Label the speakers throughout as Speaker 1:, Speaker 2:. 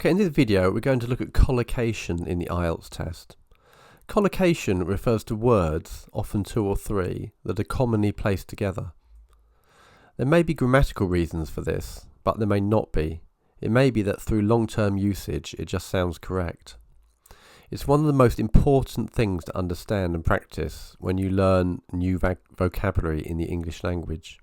Speaker 1: Okay, in this video we're going to look at collocation in the IELTS test. Collocation refers to words, often two or three, that are commonly placed together. There may be grammatical reasons for this, but there may not be. It may be that through long-term usage it just sounds correct. It's one of the most important things to understand and practice when you learn new vocabulary in the English language.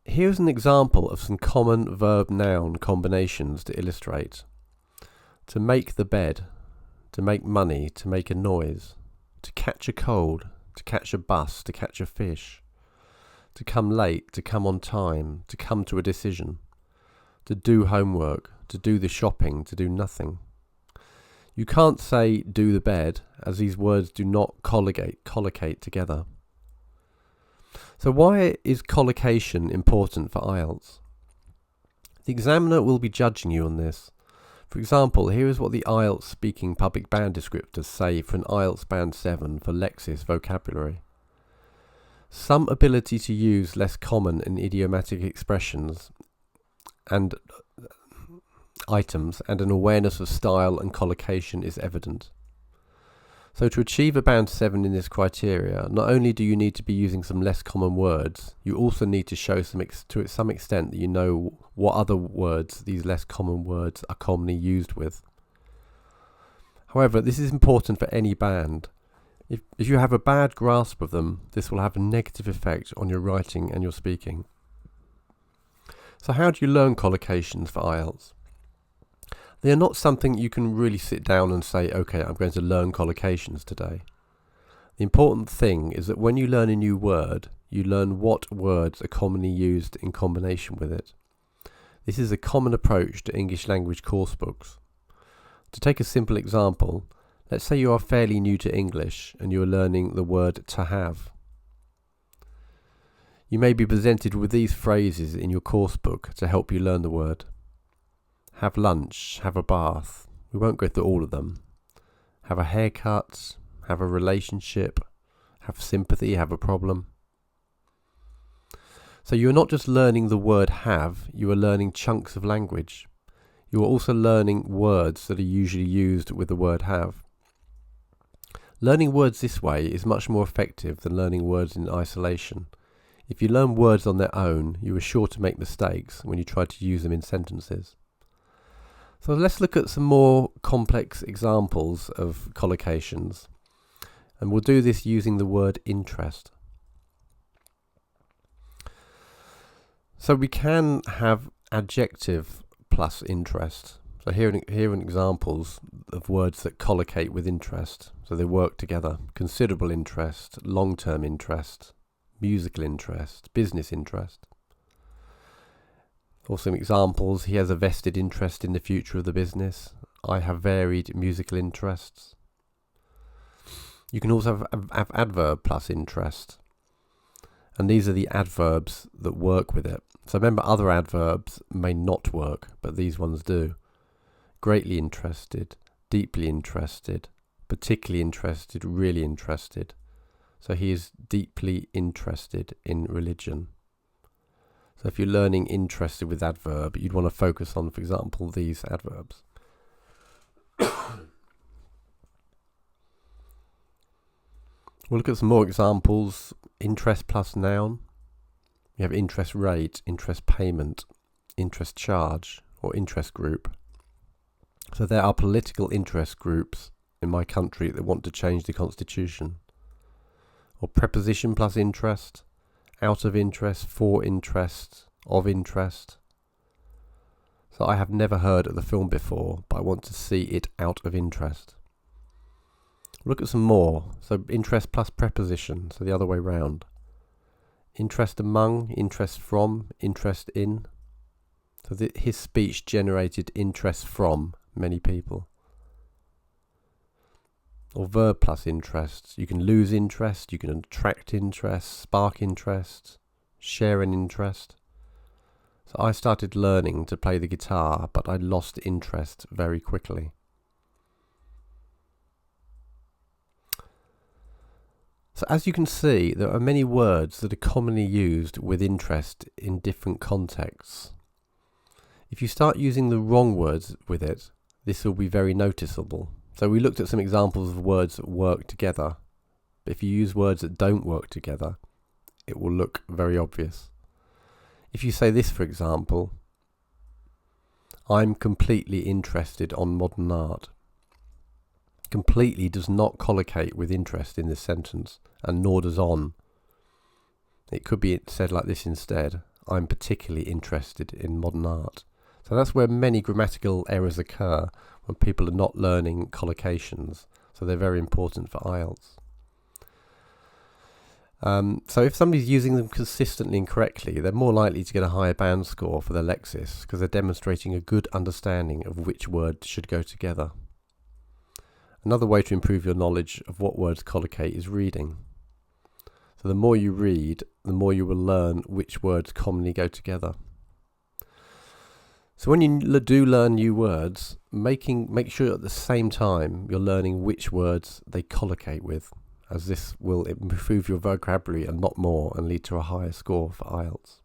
Speaker 1: Here's an example of some common verb-noun combinations to illustrate. To make the bed, to make money, to make a noise, to catch a cold, to catch a bus, to catch a fish, to come late, to come on time, to come to a decision, to do homework, to do the shopping, to do nothing. You can't say do the bed, as these words do not collocate together. So why is collocation important for IELTS? The examiner will be judging you on this. For example, here is what the IELTS speaking public band descriptors say for an IELTS band 7 for lexis vocabulary. Some ability to use less common and idiomatic expressions and items and an awareness of style and collocation is evident. So to achieve a band 7 in this criteria, not only do you need to be using some less common words, you also need to show to some extent that you know what other words these less common words are commonly used with. However, this is important for any band. If you have a bad grasp of them, this will have a negative effect on your writing and your speaking. So how do you learn collocations for IELTS? They are not something you can really sit down and say, okay, I'm going to learn collocations today. The important thing is that when you learn a new word, you learn what words are commonly used in combination with it. This is a common approach to English language course books. To take a simple example, let's say you are fairly new to English and you are learning the word to have. You may be presented with these phrases in your course book to help you learn the word. Have lunch, have a bath. We won't go through all of them. Have a haircut, have a relationship, have sympathy, have a problem. So you're not just learning the word have, you are learning chunks of language. You are also learning words that are usually used with the word have. Learning words this way is much more effective than learning words in isolation. If you learn words on their own, you are sure to make mistakes when you try to use them in sentences. So let's look at some more complex examples of collocations, and we'll do this using the word interest. So we can have adjective plus interest. So here are examples of words that collocate with interest. So they work together. Considerable interest, long-term interest, musical interest, business interest. Or some examples, he has a vested interest in the future of the business. I have varied musical interests. You can also have adverb plus interest. And these are the adverbs that work with it. So remember, other adverbs may not work, but these ones do. Greatly interested, deeply interested, particularly interested, really interested. So he is deeply interested in religion. So if you're learning interested with adverb, you'd want to focus on, for example, these adverbs. We'll look at some more examples. Interest plus noun. You have interest rate, interest payment, interest charge, or interest group. So there are political interest groups in my country that want to change the constitution. Or preposition plus interest. Out of interest, for interest, of interest. So I have never heard of the film before, but I want to see it out of interest. Look at some more. So interest plus preposition, so the other way round. Interest among, interest from, interest in. So his speech generated interest from many people. Or verb plus interest. You can lose interest, you can attract interest, spark interest, share an interest. So I started learning to play the guitar, but I lost interest very quickly. So as you can see, there are many words that are commonly used with interest in different contexts. If you start using the wrong words with it, this will be very noticeable. So we looked at some examples of words that work together, but if you use words that don't work together, it will look very obvious. If you say this, for example, I'm completely interested on modern art. Completely does not collocate with interest in this sentence, and nor does on. It could be said like this instead. I'm particularly interested in modern art. So that's where many grammatical errors occur when people are not learning collocations. So they're very important for IELTS. So if somebody's using them consistently and correctly, they're more likely to get a higher band score for their lexis because they're demonstrating a good understanding of which words should go together. Another way to improve your knowledge of what words collocate is reading. So the more you read, the more you will learn which words commonly go together. So when you do learn new words, make sure at the same time you're learning which words they collocate with, as this will improve your vocabulary a lot more and lead to a higher score for IELTS.